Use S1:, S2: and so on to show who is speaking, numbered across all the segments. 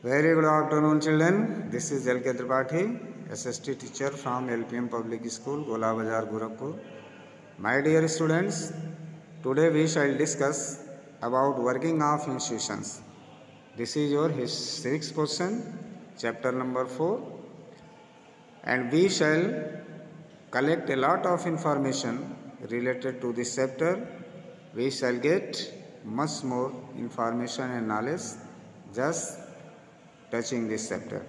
S1: Very good afternoon, children. This is L.K. Tripathi, SST teacher from LPM Public School, Gola Bazar, Gorakhpur. My dear students, today we shall discuss about working of institutions. This is your civics question, chapter number 4, and we shall collect a lot of information related to this chapter. We shall get much more information and knowledge just touching this chapter.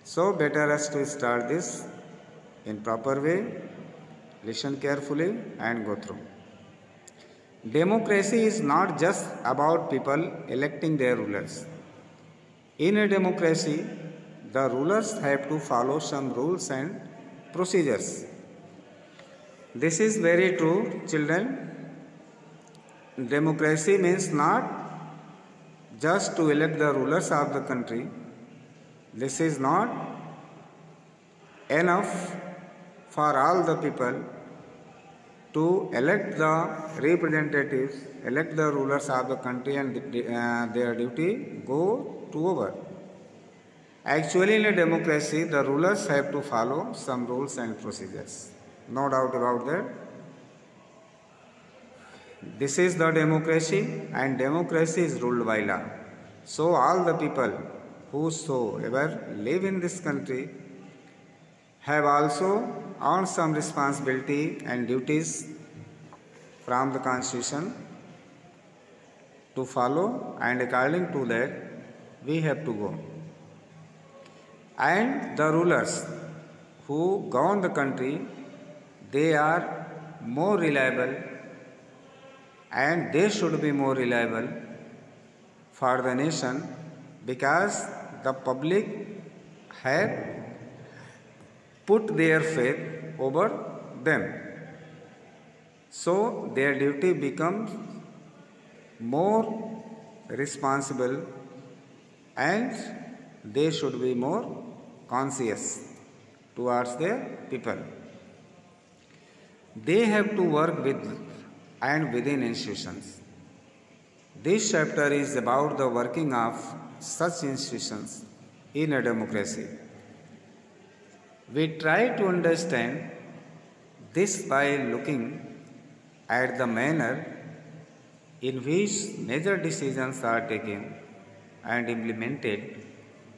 S1: So better us to start this in proper way, listen carefully and go through. Democracy is not just about people electing their rulers. In a democracy, the rulers have to follow some rules and procedures. This is very true, children. Democracy means not just to elect the rulers of the country. This is not enough for all the people to elect the representatives, elect the rulers of the country, and their duty go to over. Actually, in a democracy, the rulers have to follow some rules and procedures. No doubt about that. This is the democracy, and democracy is ruled by law. So, all the people whosoever live in this country have also earned some responsibility and duties from the constitution to follow, and according to that we have to go. And the rulers who govern the country, they are more reliable, and they should be more reliable for the nation, because the public have put their faith over them. So their duty becomes more responsible, and they should be more conscious towards their people. They have to work with and within institutions. This chapter is about the working of such institutions in a democracy. We try to understand this by looking at the manner in which major decisions are taken and implemented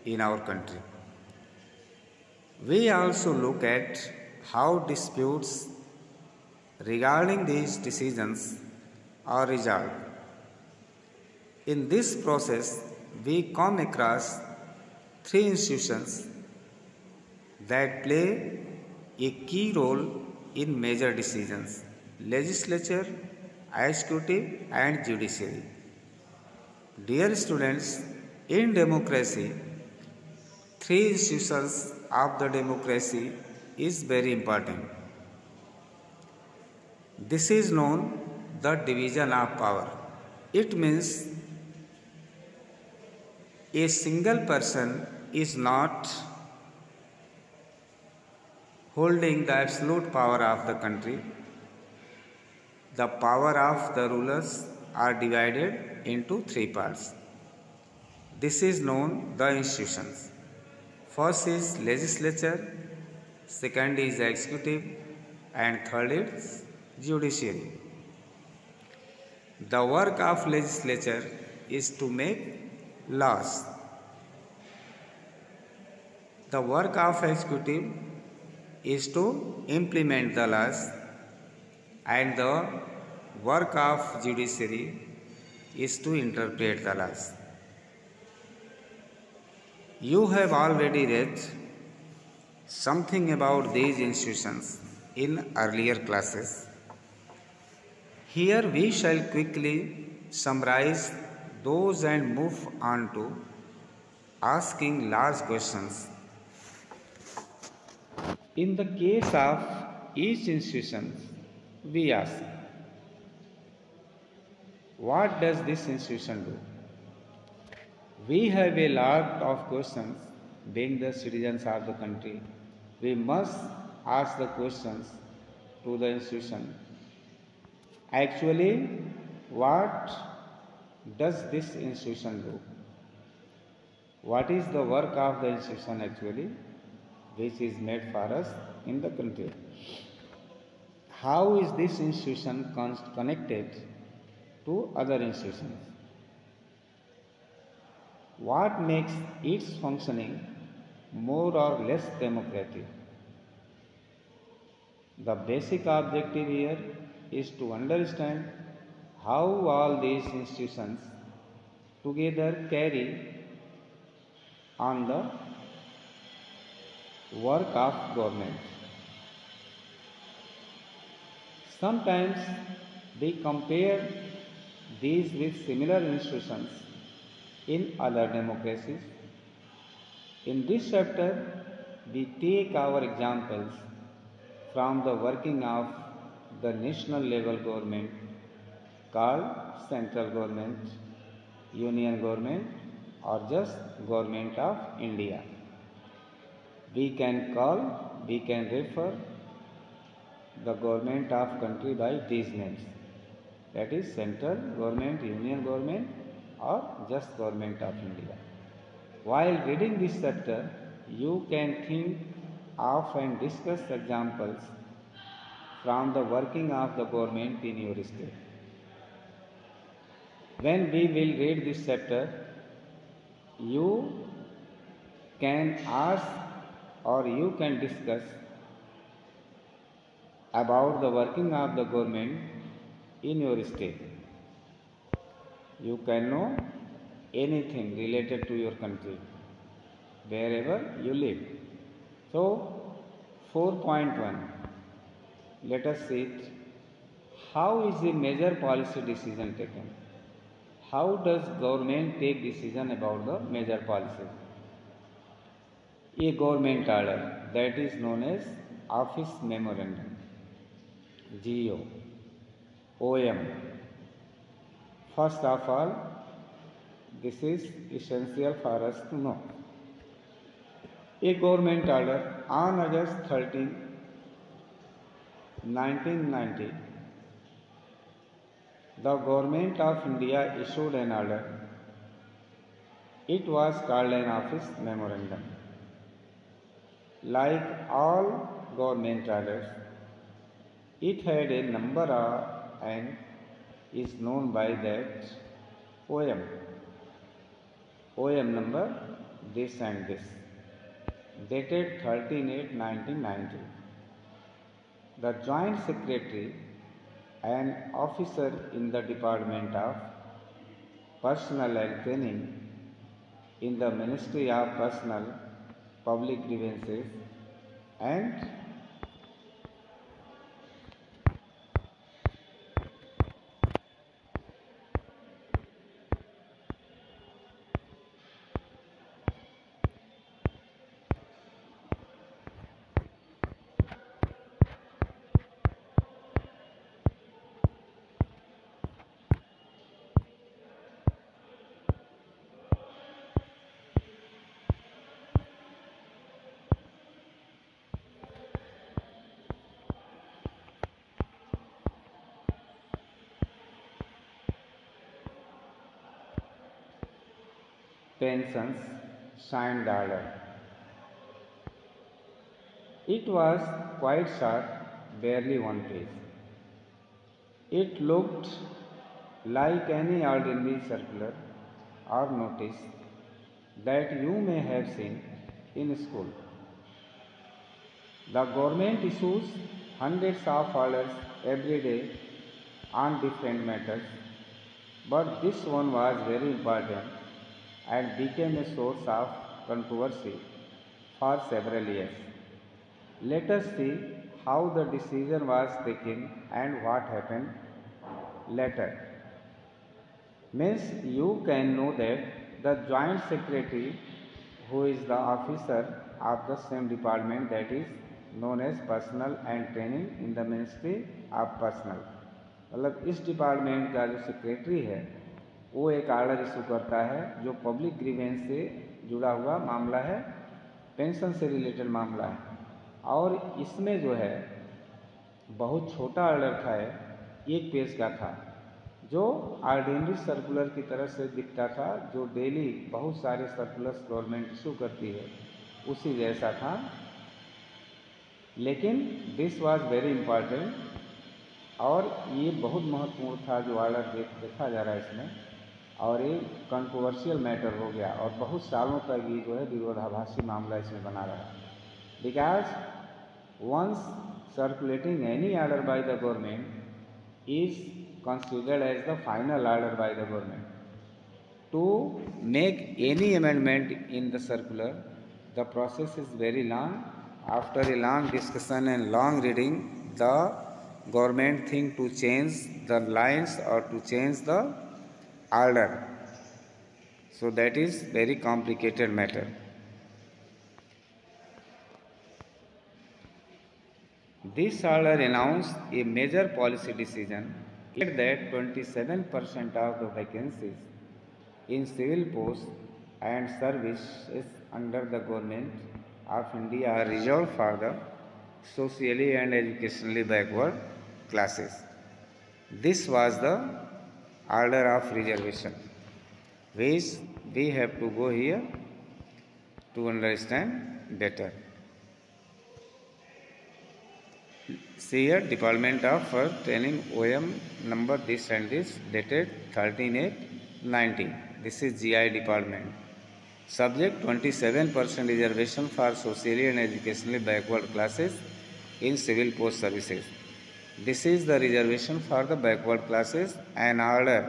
S1: in our country. We also look at how disputes regarding these decisions are resolved. In this process, we come across three institutions that play a key role in major decisions: legislature, executive, and judiciary. Dear students, in democracy, three institutions of the democracy is very important. This is known the division of power. It means a single person is not holding the absolute power of the country. The power of the rulers are divided into three parts. This is known the institutions. First is legislature, second is executive, and third is judiciary. The work of legislature is to make laws. The work of executive is to implement the laws, and the work of judiciary is to interpret the laws. You have already read something about these institutions in earlier classes. Here we shall quickly summarize those and move on to asking large questions. In the case of each institution, we ask, what does this institution do? We have a lot of questions. Being the citizens of the country, we must ask the questions to the institution. Actually, what does this institution do? what is the work of the institution actually, which is made for us in the country. How is this institution connected to other institutions? What makes its functioning more or less democratic? The basic objective here is to understand how all these institutions together carry on the work of government. Sometimes we compare these with similar institutions in other democracies. In this chapter, we take our examples from the working of the national level government called central government, union government, or just government of India. We can refer the government of country by these names, that is central government, union government, or just government of India. While reading this chapter, you can think of and discuss examples from the working of the government in your state. When we will read this chapter, you can ask or you can discuss about the working of the government in your state. You can know anything related to your country, wherever you live. So, 4.1, let us see it. How is a major policy decision taken? How does government take decision about the major policies? A government order, that is known as Office Memorandum, GO, OM. First of all, this is essential for us to know. A government order on August 13, 1990, the Government of India issued an order. It was called an Office Memorandum. Like all government orders, it had a number and is known by that OM. OM number this and this, dated 13/8/1990. The Joint Secretary, an officer in the Department of Personnel and Training in the Ministry of Personnel, Public Grievances and pensions signed order. It was quite short, barely one page. It looked like any ordinary circular or notice that you may have seen in school. The government issues hundreds of orders every day on different matters, but this one was very important and became a source of controversy for several years. Let us see how the decision was taken and what happened later. Means you can know that the Joint Secretary, who is the officer of the same department, that is known as Personnel and Training in the Ministry of Personnel, मतलब इस department का जो secretary है वो एक order issue करता है जो पब्लिक ग्रीवेंस से जुड़ा हुआ मामला है, पेंशन से रिलेटेड मामला है, और इसमें जो है बहुत छोटा ऑर्डर था, एक पेज का था, जो ऑर्डिनरी सर्कुलर की तरह से दिखता था, जो डेली बहुत सारे सर्कुलर्स गवर्नमेंट इशू करती है उसी जैसा था, लेकिन दिस वाज वेरी इम्पॉर्टेंट और ये बहुत महत्वपूर्ण था जो ऑर्डर देखा जा रहा है इसमें, और ये कंट्रोवर्शियल मैटर हो गया और बहुत सालों तक ये जो है विरोधाभासी मामला इसमें बना रहा, because once circulating any order by the government is considered as the final order by the government. To make any amendment in the circular, the process is very long. After a long discussion and long reading, the government think to change the lines or to change the order. So that is very complicated matter. This order announced a major policy decision that 27% of the vacancies in civil posts and services under the government of India are reserved for the socially and educationally backward classes. This was the order of reservation, which we have to go here to understand better. See here, Department of Earth Training OM number this and this, dated 13/8/19. This is GI department. Subject 27% reservation for socially and educationally backward classes in civil post services. This is the reservation for the backward classes. An order,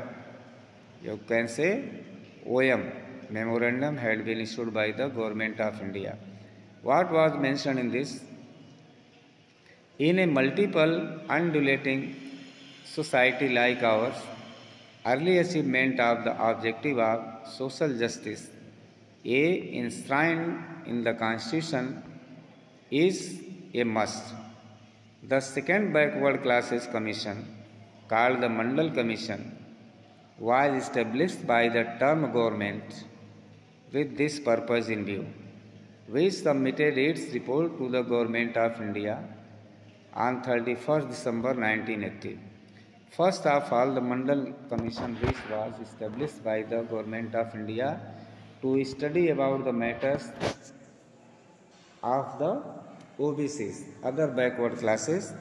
S1: you can say OM, memorandum had been issued by the Government of India. What was mentioned in this? In a multiple undulating society like ours, early achievement of the objective of social justice, A, enshrined in the Constitution, is a must. The second backward classes commission, called the Mandal Commission, was established by the term government with this purpose in view, which submitted its report to the Government of India on 31st December 1980. First of all, the Mandal Commission, which was established by the Government of India to study about the matters of the OBCs, other backward classes,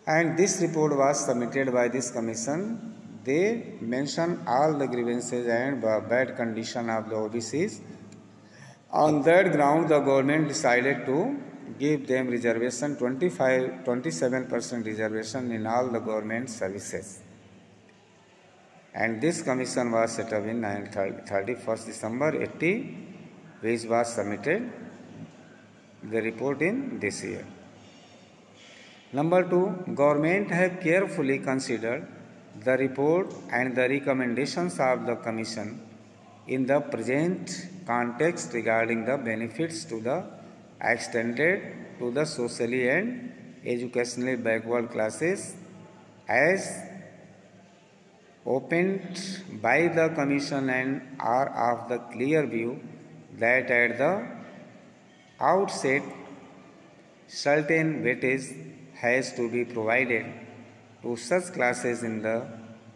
S1: and this report was submitted by this commission. They mention all the grievances and bad condition of the OBCs. On that ground, the government decided to give them reservation, 27% reservation in all the government services. And this commission was set up in 31st December 80, which was submitted the report in this year. Number 2, government have carefully considered the report and the recommendations of the commission in the present context regarding the benefits to the extended to the socially and educationally backward classes as opened by the commission, and are of the clear view that at the outset certain weightage has to be provided to such classes in the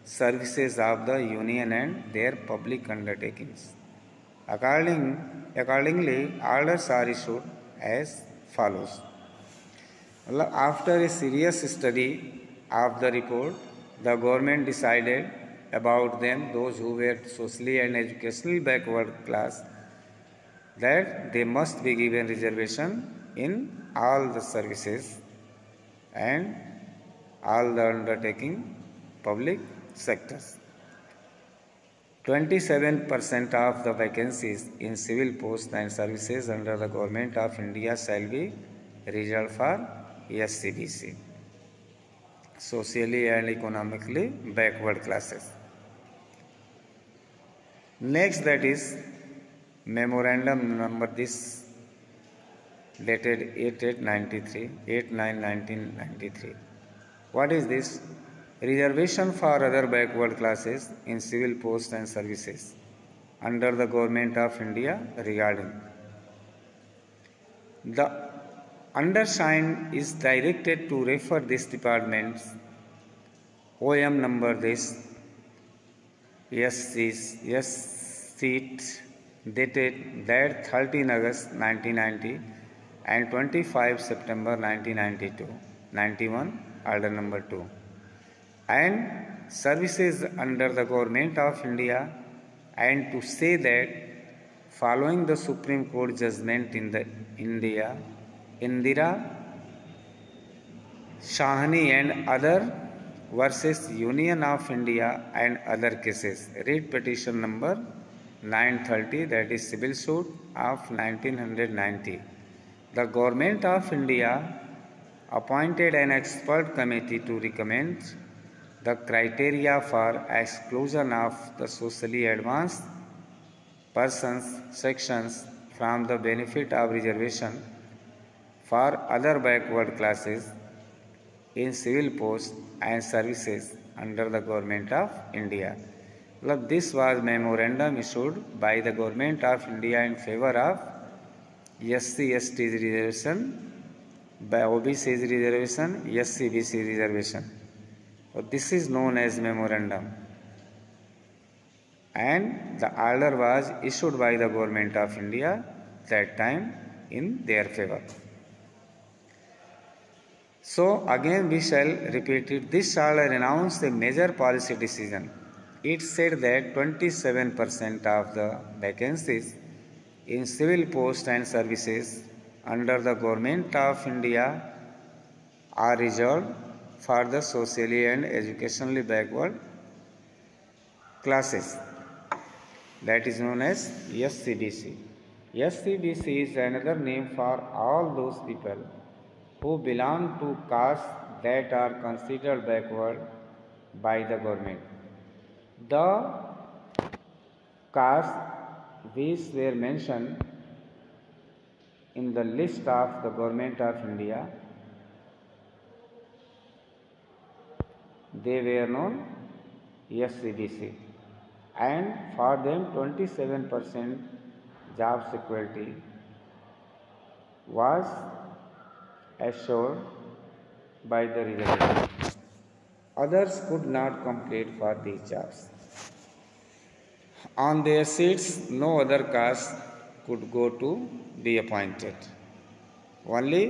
S1: services of the union and their public undertakings. Accordingly, orders are issued as follows. After a serious study of the report, the government decided about them, those who were socially and educationally backward class, that they must be given reservation in all the services and all the undertaking public sectors. 27% of the vacancies in civil posts and services under the Government of India shall be reserved for SCBC, socially and economically backward classes. Next, that is memorandum number this, dated 8/9/1993. What is this? Reservation for other backward classes in civil posts and services under the Government of India regarding. The undersigned is directed to refer this department's OM number this yes sheet dated that 13 August 1990 and 25 September 1992, 91 order number 2, and services under the Government of India, and to say that following the Supreme Court judgment in the Indira Shahani and other versus Union of India and other cases. Read petition number 930, that is civil suit of 1990. The Government of India appointed an expert committee to recommend the criteria for exclusion of the socially advanced persons sections from the benefit of reservation for other backward classes in civil posts and services under the Government of India. Well, this was memorandum issued by the Government of India in favor of SC/ST reservation, by OBC reservation, SC/BC reservation. So this is known as memorandum, and the order was issued by the Government of India that time in their favor. So again we shall repeat it. This order announced a major policy decision. It said that 27% of the vacancies in civil posts and services under the Government of India are reserved for the socially and educationally backward classes. That is known as SC/BC. SC/BC is another name for all those people who belong to castes that are considered backward by the government. The castes which were mentioned in the list of the Government of India, they were known SC/BC, and for them 27% job security was assured by the reservation. Others could not compete for these jobs. On their seats, no other caste could go to be appointed. Only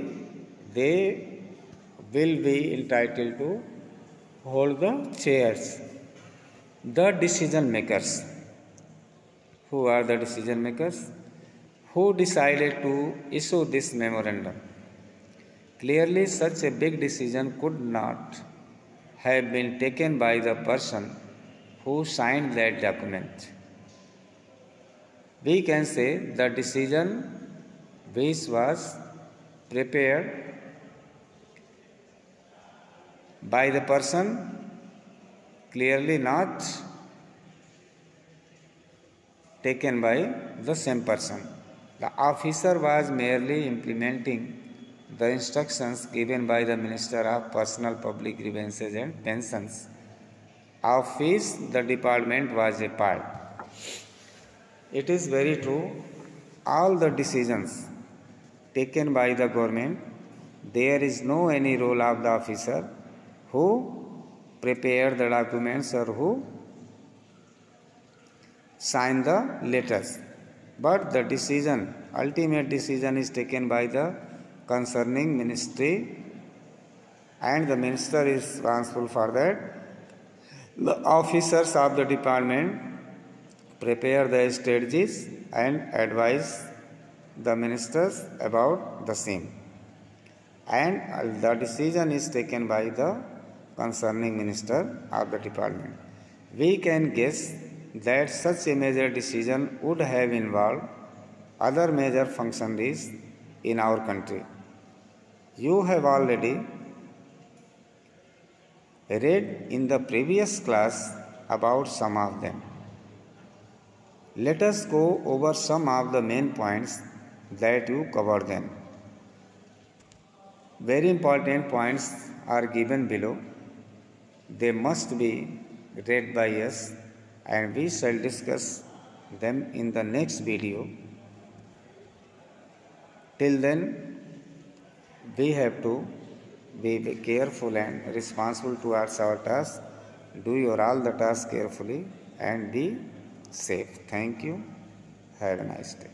S1: they will be entitled to hold the chairs. The decision makers. Who are the decision makers? Who decided to issue this memorandum? Clearly, such a big decision could not have been taken by the person who signed that document. We can say the decision which was prepared by the person clearly not taken by the same person. The officer was merely implementing the instructions given by the Minister of Personal Public Grievances and Pensions, of which the department was a part. It is very true, all the decisions taken by the government, there is no any role of the officer who prepared the documents or who signed the letters. But the decision, ultimate decision is taken by the concerning ministry, and the minister is responsible for that. The officers of the department prepare the strategies and advise the ministers about the same, and the decision is taken by the concerning minister of the department. We can guess that such a major decision would have involved other major functionaries in our country. You have already read in the previous class about some of them. Let us go over some of the main points that you covered then. Very important points are given below. They must be read by us, and we shall discuss them in the next video. Till then, we have to be careful and responsible towards our task Do your all the tasks carefully and be safe. Thank you. Have a nice day.